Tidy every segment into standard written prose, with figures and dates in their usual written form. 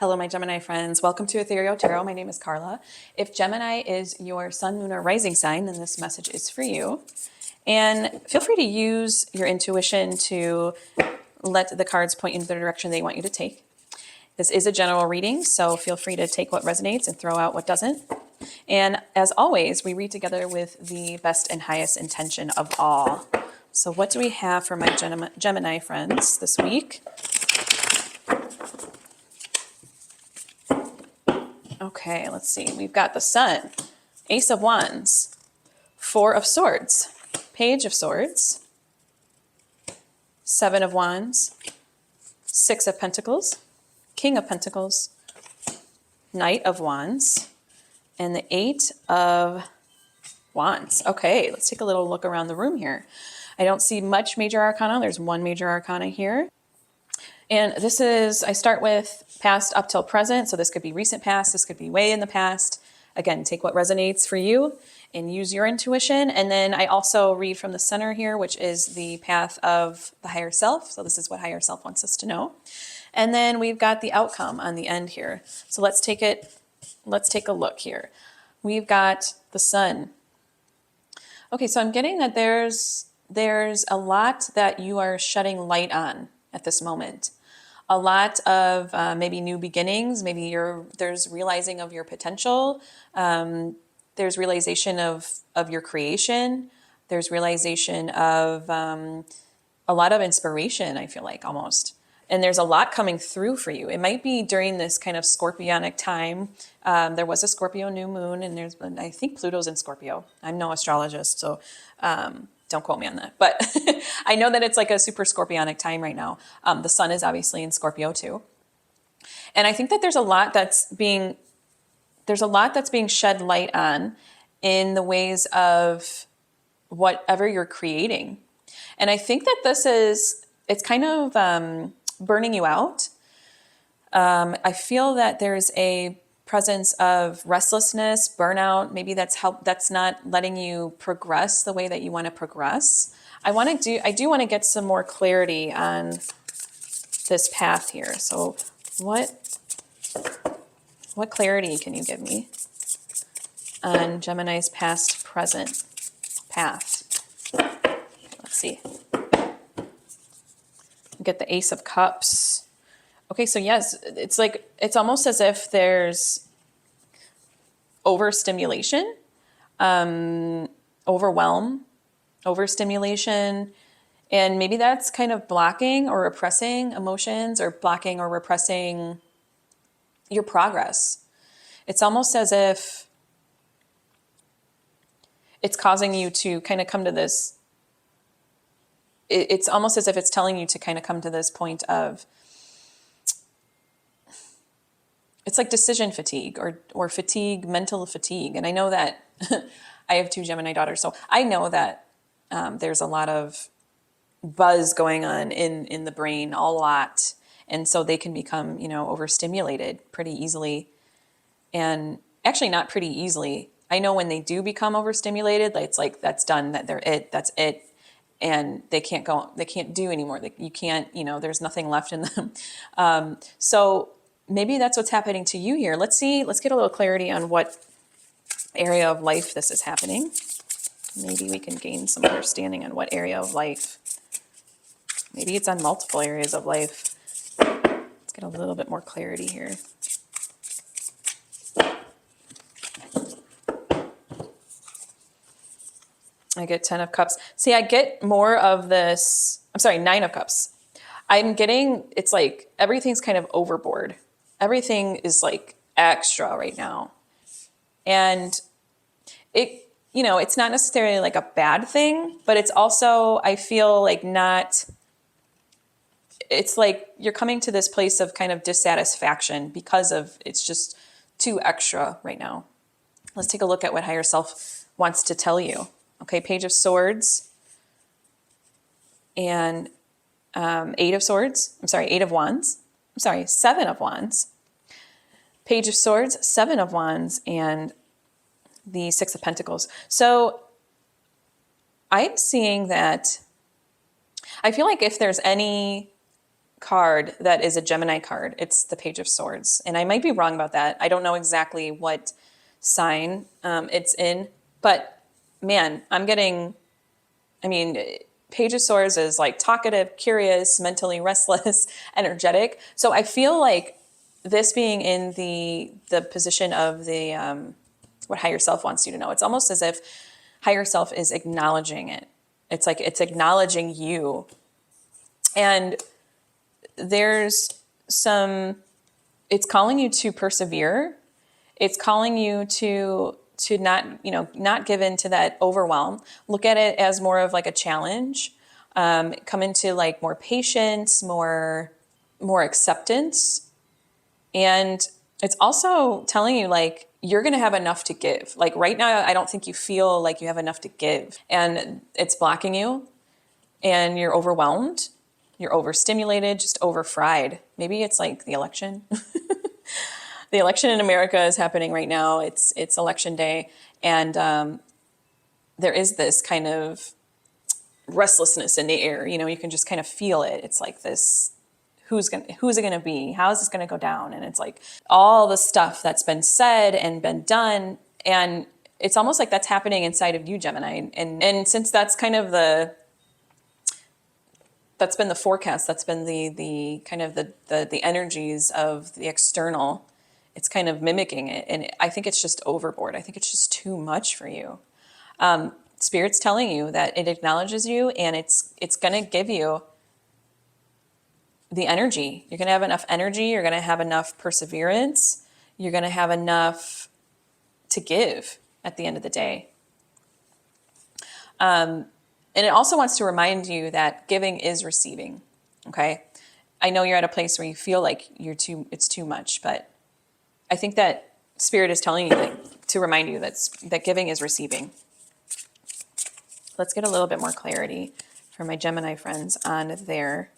Hello, my Gemini friends. Welcome to Ethereal Tarot. My name is Carla. If Gemini is your sun, moon, or rising sign, then this message is for you. And feel free to use your intuition to let the cards point you in the direction they want you to take. This is a general reading, so feel free to take what resonates and throw out what doesn't. And as always, we read together with the best and highest intention of all. So what do we have for my Gemini friends this week? Okay, let's see. We've got the Sun, Ace of Wands, Four of Swords, Page of Swords, Seven of Wands, Six of Pentacles, King of Pentacles, Knight of Wands, and the Eight of Wands. Okay, let's take a little look around the room here. I don't see much major arcana. There's one major arcana here. And this is, I start with past up till present. So this could be recent past. This could be way in the past. Again, take what resonates for you and use your intuition. And then I also read from the center here, which is the path of the higher self. So this is what higher self wants us to know. And then we've got the outcome on the end here. So let's take a look here. We've got the Sun. Okay, so I'm getting that there's a lot that you are shedding light on at this moment. A lot of maybe new beginnings. Maybe there's realizing of your potential. There's realization of your creation. There's realization of a lot of inspiration, I feel like, almost. And there's a lot coming through for you. It might be during this kind of scorpionic time. There was a Scorpio new moon, and I think Pluto's in Scorpio. I'm no astrologist, so don't quote me on that. But I know that it's like a super scorpionic time right now. The Sun is obviously in Scorpio too. And I think that there's a lot that's being shed light on in the ways of whatever you're creating. And I think that it's kind of burning you out. I feel that there's a presence of restlessness, burnout. Maybe that's not letting you progress the way that you want to progress. I do want to get some more clarity on this path here. So what clarity can you give me on Gemini's past present path? Let's see. Get the Ace of Cups. Okay, so yes, it's almost as if there's overstimulation, overwhelm, overstimulation, and maybe that's kind of blocking or repressing emotions or blocking or repressing your progress. It's almost as if it's causing you to kind of come to this. It's almost as if it's telling you to kind of come to this point of, it's like decision fatigue or fatigue, mental fatigue. And I know that I have two Gemini daughters, so I know that there's a lot of buzz going on in the brain, a lot. And so they can become, overstimulated pretty easily. And actually not pretty easily. I know when they do become overstimulated, it's like, that's done, that's it. And they can't do anymore. You can't, there's nothing left in them. So maybe that's what's happening to you here. Let's get a little clarity on what area of life this is happening. Maybe we can gain some understanding on what area of life. Maybe it's on multiple areas of life. Let's get a little bit more clarity here. I get 10 of Cups. See, I get more of this. I'm sorry, 9 of Cups. It's like everything's kind of overboard. Everything is like extra right now. And it's not necessarily like a bad thing, but it's also, I feel like it's like you're coming to this place of kind of dissatisfaction because of it's just too extra right now. Let's take a look at what higher self wants to tell you. Okay, Page of Swords and Eight of Swords. I'm sorry, Eight of Wands. I'm sorry, Seven of Wands. Page of Swords, Seven of Wands, and the Six of Pentacles. So I'm seeing that I feel like if there's any card that is a Gemini card. It's the Page of Swords. And I might be wrong about that. I don't know exactly what sign it's in. But man, I'm getting, I mean, Page of Swords is like talkative, curious, mentally restless, energetic. So I feel like this being in the position of the what higher self wants you to know, it's almost as if higher self is acknowledging it. It's like it's acknowledging you. And there's some, it's calling you to persevere. It's calling you to not, not give in to that overwhelm. Look at it as more of like a challenge. Come into like more patience, more acceptance. And it's also telling you like you're going to have enough to give. Like right now, I don't think you feel like you have enough to give, and it's blocking you, and you're overwhelmed. You're overstimulated, just overfried. Maybe it's like the election. The election in America is happening right now. It's election day, and there is this kind of restlessness in the air. You can just kind of feel it. It's like this: who's it gonna be? How is this gonna go down? And it's like all the stuff that's been said and been done, and it's almost like that's happening inside of you, Gemini. And since that's kind of that's been the forecast, that's been the kind of the energies of the external, it's kind of mimicking it. And I think it's just overboard. I think it's just too much for you. Spirit's telling you that it acknowledges you, and it's going to give you the energy. You're going to have enough energy. You're going to have enough perseverance. You're going to have enough to give at the end of the day. And it also wants to remind you that giving is receiving. Okay. I know you're at a place where you feel like it's too much, but I think that Spirit is telling you to remind you that giving is receiving. Let's get a little bit more clarity for my Gemini friends on their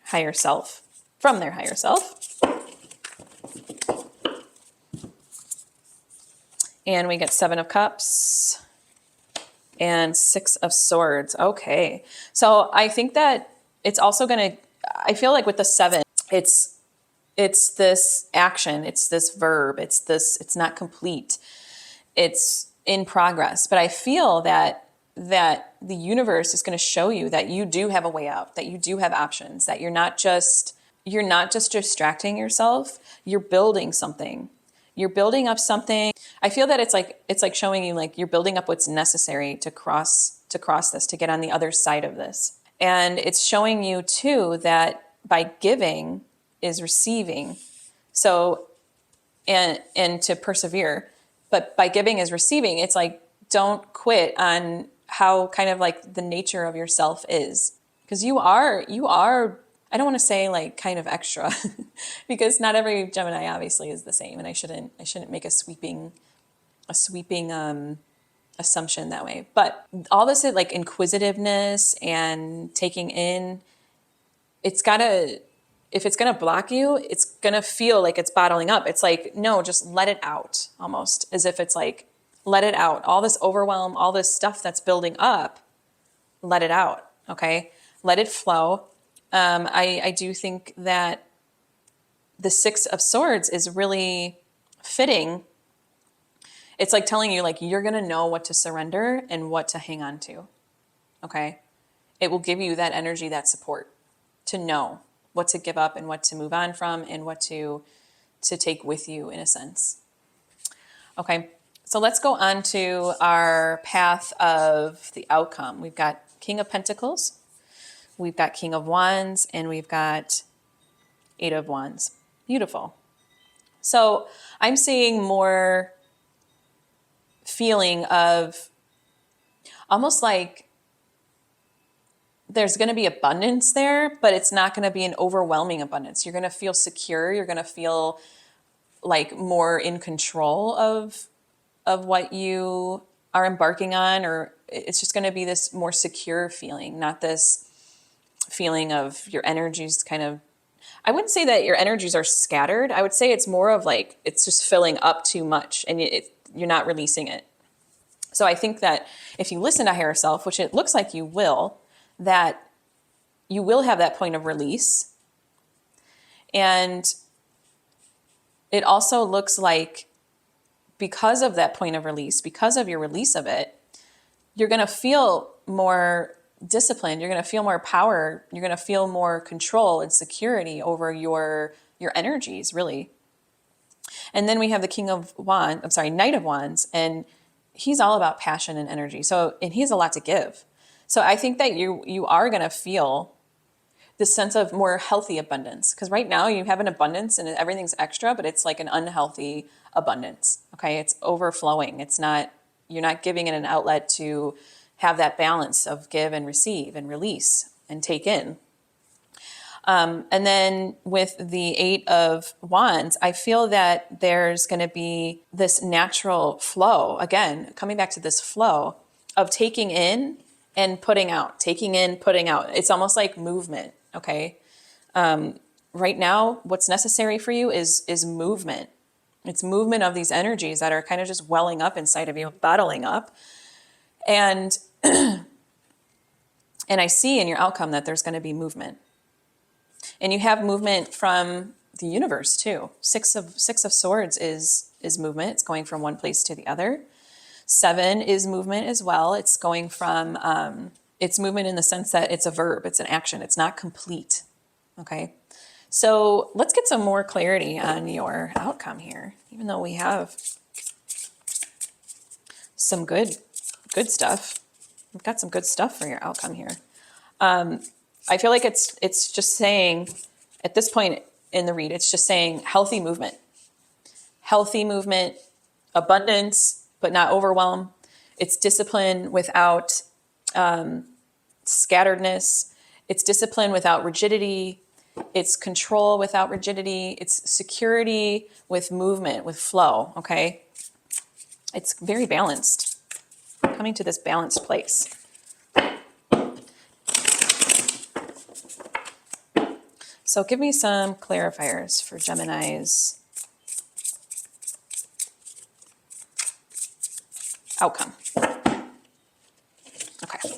higher self, from their higher self. And we get 7 of Cups and 6 of Swords. Okay. So I think that it's also going to, I feel like with the 7, it's this action, it's this verb, it's not complete. It's in progress. But I feel that the universe is going to show you that you do have a way out, that you do have options, that you're not just distracting yourself. You're building something. You're building up something. I feel that it's like showing you like you're building up what's necessary to cross this, to get on the other side of this. And it's showing you too that by giving is receiving. So, and to persevere, but by giving is receiving. It's like, don't quit on how kind of like the nature of yourself is, because you are, I don't want to say like kind of extra because not every Gemini obviously is the same. And I shouldn't make a sweeping assumption that way. But all this like inquisitiveness and taking in, if it's going to block you, it's going to feel like it's bottling up. It's like, no, just let it out, almost as if it's like, let it out. All this overwhelm, all this stuff that's building up, let it out. Okay. Let it flow. I do think that the 6 of Swords is really fitting. It's like telling you, like, you're going to know what to surrender and what to hang on to. Okay. It will give you that energy, that support to know what to give up and what to move on from and what to take with you in a sense. Okay. So let's go on to our path of the outcome. We've got King of Pentacles, we've got King of Wands, and we've got 8 of Wands. Beautiful. So I'm seeing more feeling of almost like there's going to be abundance there, but it's not going to be an overwhelming abundance. You're going to feel secure. You're going to feel like more in control of what you are embarking on, or it's just going to be this more secure feeling, not this feeling of your energies kind of, I wouldn't say that your energies are scattered. I would say it's more of like, it's just filling up too much and you're not releasing it. So I think that if you listen to higher self, which it looks like you will, that you will have that point of release. And it also looks like because of that point of release, because of your release of it, you're going to feel more disciplined. You're going to feel more power. You're going to feel more control and security over your energies, really. And then we have the Knight of Wands, and he's all about passion and energy. So, and he has a lot to give. So I think that you are going to feel this sense of more healthy abundance, because right now you have an abundance and everything's extra, but it's like an unhealthy abundance. Okay. It's overflowing. You're not giving it an outlet to have that balance of give and receive and release and take in. And then with the Eight of Wands, I feel that there's going to be this natural flow, again, coming back to this flow of taking in and putting out, taking in, putting out. It's almost like movement. Okay. Right now, what's necessary for you is movement. It's movement of these energies that are kind of just welling up inside of you, bottling up. And, and I see in your outcome that there's going to be movement. And you have movement from the universe too. Six of Swords is movement. It's going from one place to the other. 7 is movement as well. It's going from, it's movement in the sense that it's a verb, it's an action, it's not complete. Okay. So let's get some more clarity on your outcome here, even though we have some good stuff. We've got some good stuff for your outcome here. I feel like it's just saying at this point in the read, it's just saying healthy movement, abundance, but not overwhelm. It's discipline without scatteredness. It's discipline without rigidity. It's control without rigidity. It's security with movement, with flow. Okay. It's very balanced, coming to this balanced place. So give me some clarifiers for Gemini's outcome. Okay.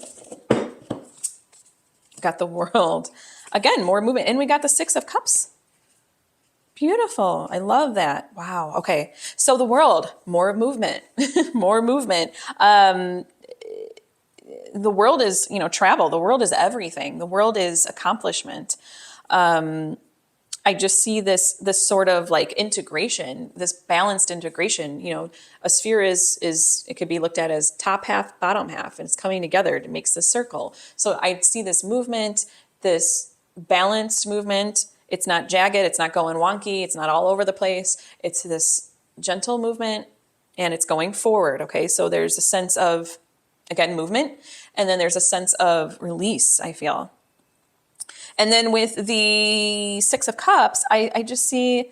Got the World. Again, more movement. And we got the 6 of Cups. Beautiful. I love that. Wow. Okay. So the World, more movement, more movement. The world is, travel. The world is everything. The world is accomplishment. I just see this sort of like integration, this balanced integration. A sphere is it could be looked at as top half, bottom half, and it's coming together. It makes the circle. So I see this movement, this balanced movement. It's not jagged. It's not going wonky. It's not all over the place. It's this gentle movement, and it's going forward. Okay. So there's a sense of, again, movement. And then there's a sense of release, I feel. And then with the 6 of Cups, I just see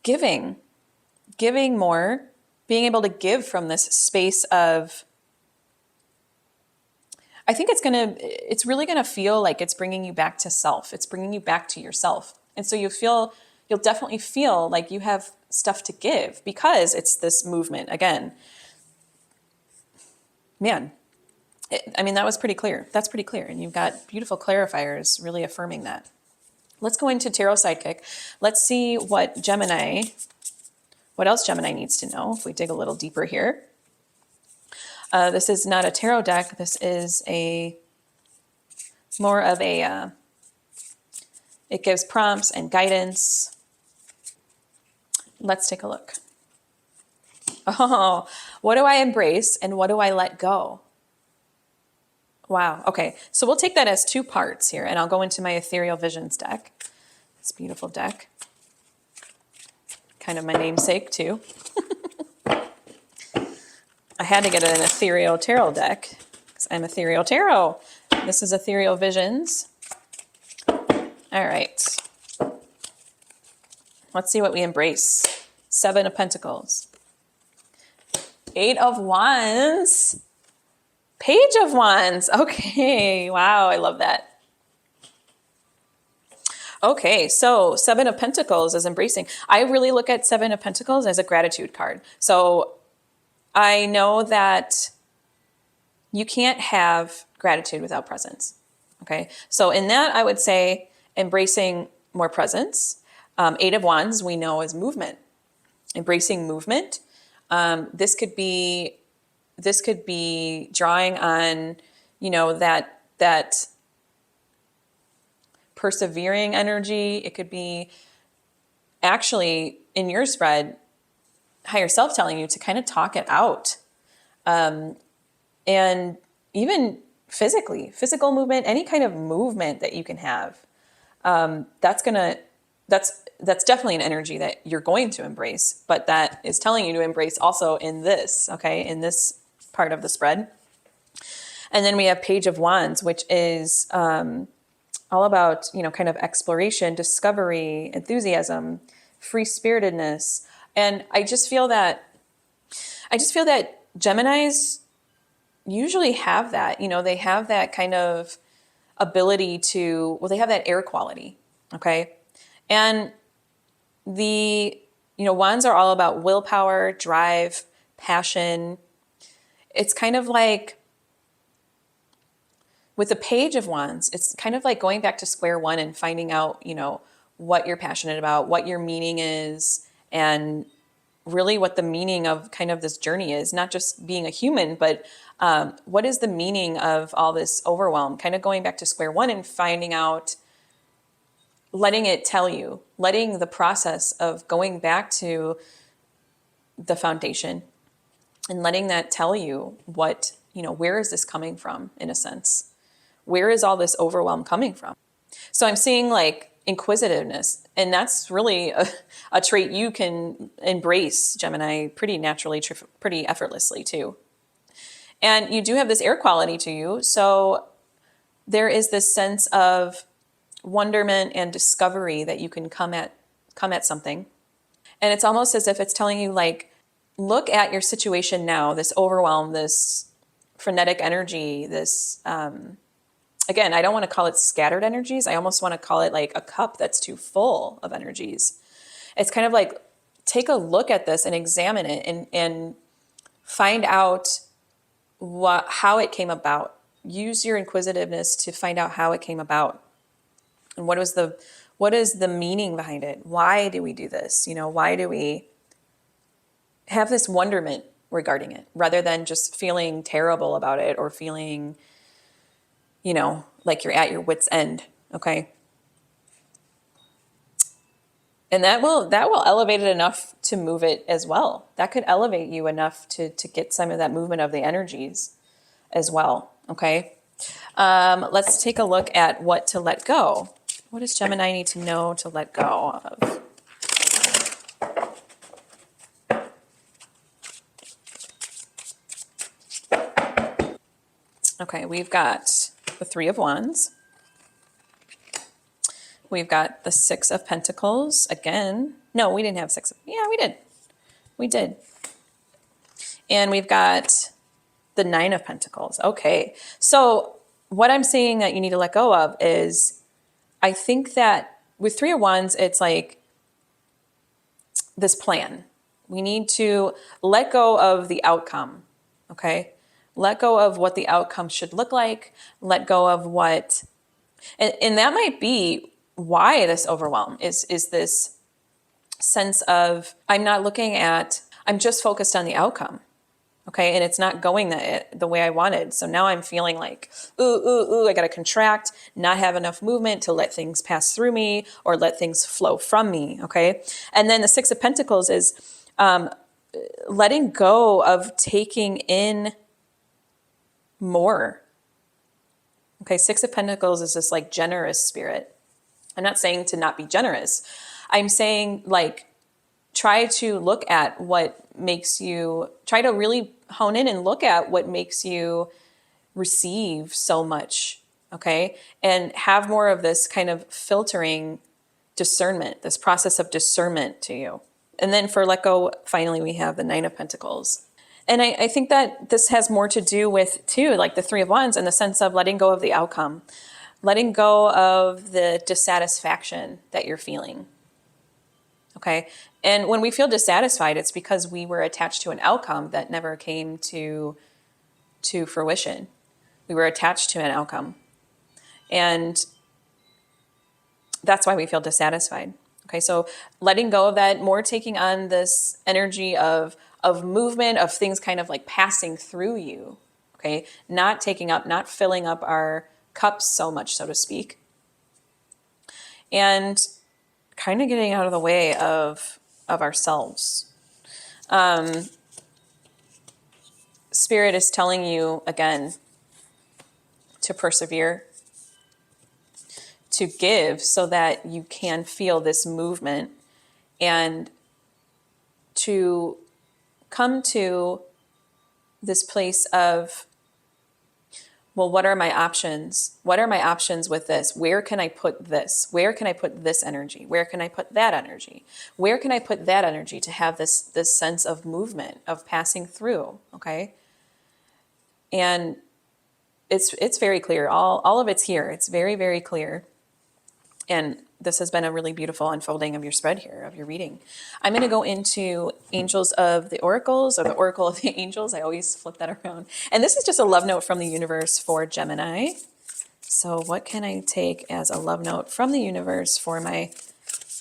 giving more, being able to give from this space of, I think it's really going to feel like it's bringing you back to self. It's bringing you back to yourself. And so you'll definitely feel like you have stuff to give because it's this movement again. Man. That was pretty clear. That's pretty clear. And you've got beautiful clarifiers really affirming that. Let's go into Tarot Sidekick. Let's see what else Gemini needs to know if we dig a little deeper here. This is not a tarot deck. This is more of a, it gives prompts and guidance. Let's take a look. Oh, what do I embrace and what do I let go? Wow. Okay. So we'll take that as 2 parts here, and I'll go into my Ethereal Visions deck. This beautiful deck. Kind of my namesake too. I had to get an Ethereal Tarot deck because I'm Ethereal Tarot. This is Ethereal Visions. All right. Let's see what we embrace. 7 of Pentacles. 8 of Wands. Page of Wands. Okay. Wow. I love that. Okay. So 7 of Pentacles is embracing. I really look at 7 of Pentacles as a gratitude card. So I know that you can't have gratitude without presence. Okay. So in that, I would say embracing more presence. Eight of Wands we know is movement, embracing movement. This could be drawing on, that persevering energy. It could be actually in your spread, higher self telling you to kind of talk it out. And even physical movement, any kind of movement that you can have. That's definitely an energy that you're going to embrace, but that is telling you to embrace also in this, okay, in this part of the spread. And then we have Page of Wands, which is all about, kind of exploration, discovery, enthusiasm, free-spiritedness. And I just feel that Geminis usually have that, they have that kind of ability to, they have that air quality. Okay. And the, wands are all about willpower, drive, passion. It's kind of like with the Page of Wands, it's kind of like going back to square one and finding out, what you're passionate about, what your meaning is, and really what the meaning of kind of this journey is, not just being a human, but what is the meaning of all this overwhelm, kind of going back to square one and finding out, letting it tell you, letting the process of going back to the foundation and letting that tell you what, where is this coming from, in a sense? Where is all this overwhelm coming from? So I'm seeing like inquisitiveness, and that's really a trait you can embrace, Gemini, pretty naturally, pretty effortlessly too. And you do have this air quality to you. So there is this sense of wonderment and discovery that you can come at something. And it's almost as if it's telling you, like, look at your situation now, this overwhelm, this frenetic energy, this, again, I don't want to call it scattered energies. I almost want to call it like a cup that's too full of energies. It's kind of like, take a look at this and examine it and find out how it came about. Use your inquisitiveness to find out how it came about. And what is the meaning behind it? Why do we do this? Why do we have this wonderment regarding it rather than just feeling terrible about it or feeling, like you're at your wit's end. Okay. And that will elevate it enough to move it as well. That could elevate you enough to get some of that movement of the energies as well. Okay. Let's take a look at what to let go. What does Gemini need to know to let go of? Okay, we've got the Three of Wands. We've got the Six of Pentacles again. No, we didn't have yeah, we did. We did. And we've got the Nine of Pentacles. Okay, so what I'm seeing that you need to let go of is, I think that with Three of Wands, it's like this plan. We need to let go of the outcome, okay? Let go of what the outcome should look like. Let go of what, and that might be why this overwhelm is this sense of, I'm just focused on the outcome. Okay. And it's not going the way I wanted. So now I'm feeling like, I got to contract, not have enough movement to let things pass through me or let things flow from me. Okay. And then the Six of Pentacles is letting go of taking in more. Okay. Six of Pentacles is this like generous spirit. I'm not saying to not be generous. I'm saying like, try to look at what makes you, try to really hone in and look at what makes you receive so much, okay? And have more of this kind of filtering discernment, this process of discernment to you. And then for let go, finally, we have the Nine of Pentacles. And I think that this has more to do with, too, like the Three of Wands in the sense of letting go of the outcome, letting go of the dissatisfaction that you're feeling. Okay. And when we feel dissatisfied, it's because we were attached to an outcome that never came to fruition. We were attached to an outcome. And that's why we feel dissatisfied. Okay, so letting go of that, more taking on this energy of movement, of things kind of like passing through you. Okay, not taking up, not filling up our cups so much, so to speak. And kind of getting out of the way of ourselves. Spirit is telling you again to persevere, to give so that you can feel this movement, and to come to this place of, well, what are my options? What are my options with this? Where can I put this? Where can I put this energy? Where can I put that energy? Where can I put that energy to have this sense of movement, of passing through? Okay. And it's very clear. All of it's here. It's very, very clear. And this has been a really beautiful unfolding of your spread here, of your reading. I'm going to go into Angels of the Oracles, or the Oracle of the Angels. I always flip that around. And this is just a love note from the universe for Gemini. So what can I take as a love note from the universe for my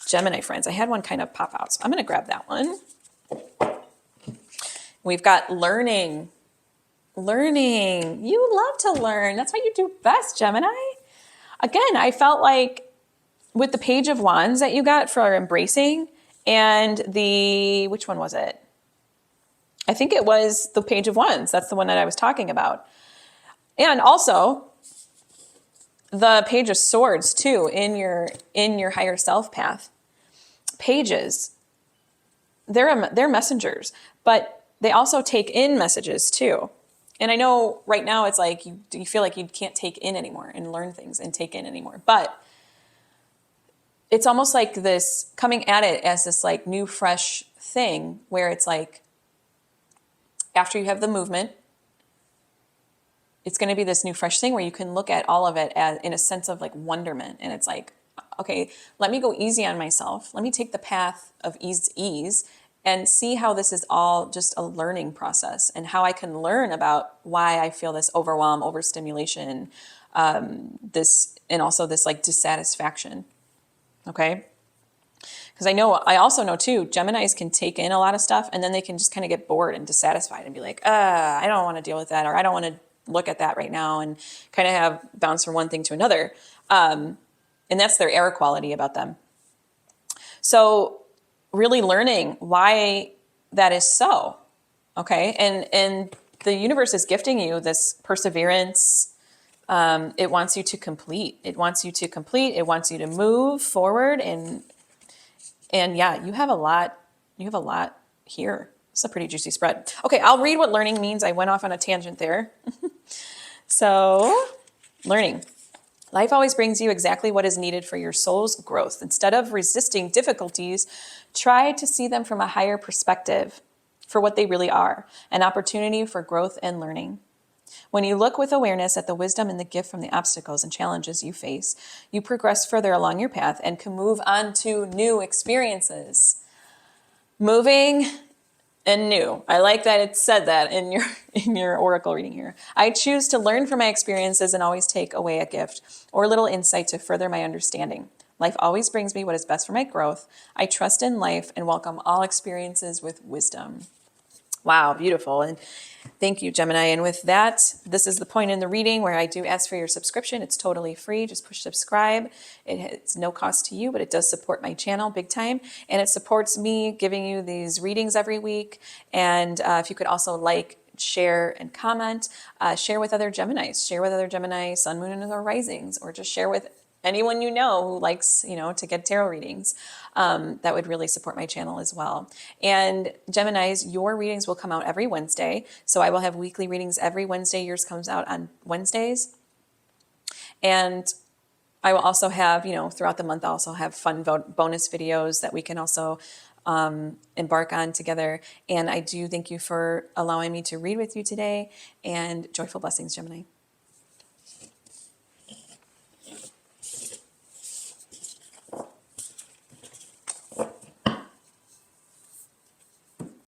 Gemini friends? I had one kind of pop out, so I'm going to grab that one. We've got learning. Learning. You love to learn. That's what you do best, Gemini. Again, I felt like with the Page of Wands that you got for embracing, and which one was it? I think it was the Page of Wands. That's the one that I was talking about. And also the Page of Swords too, in your higher self path. Pages, they're messengers, but they also take in messages too. And I know right now it's like you feel like you can't take in anymore and learn things and take in anymore, but it's almost like this coming at it as this like new fresh thing where it's like, after you have the movement, it's going to be this new fresh thing where you can look at all of it as in a sense of like wonderment. And it's like, okay, let me go easy on myself. Let me take the path of ease and see how this is all just a learning process, and how I can learn about why I feel this overwhelm, overstimulation, and also this like dissatisfaction. Okay. Because I also know too, Geminis can take in a lot of stuff and then they can just kind of get bored and dissatisfied and be like, I don't want to deal with that, or I don't want to look at that right now, and kind of have bounce from one thing to another. And that's their air quality about them. So really learning why that is so. Okay. And the universe is gifting you this perseverance. It wants you to complete. It wants you to complete. It wants you to move forward. And yeah, you have a lot here. It's a pretty juicy spread. Okay, I'll read what learning means. I went off on a tangent there. So, learning. Life always brings you exactly what is needed for your soul's growth. Instead of resisting difficulties, try to see them from a higher perspective for what they really are, an opportunity for growth and learning. When you look with awareness at the wisdom and the gift from the obstacles and challenges you face, you progress further along your path and can move on to new experiences. Moving and new. I like that it said that in your oracle reading here. I choose to learn from my experiences and always take away a gift or a little insight to further my understanding. Life always brings me what is best for my growth. I trust in life and welcome all experiences with wisdom. Wow, beautiful. And thank you, Gemini. And with that, this is the point in the reading where I do ask for your subscription. It's totally free. Just push subscribe. It's no cost to you, but it does support my channel big time. And it supports me giving you these readings every week. And if you could also like, share, and comment, share with other Geminis. Share with other Gemini, Sun, Moon, and other risings, or just share with anyone you know who likes, to get tarot readings. That would really support my channel as well. And Geminis, your readings will come out every Wednesday. So I will have weekly readings every Wednesday. Yours comes out on Wednesdays. And I will also have, throughout the month, I also have fun bonus videos that we can also embark on together. And I do thank you for allowing me to read with you today, and joyful blessings, Gemini.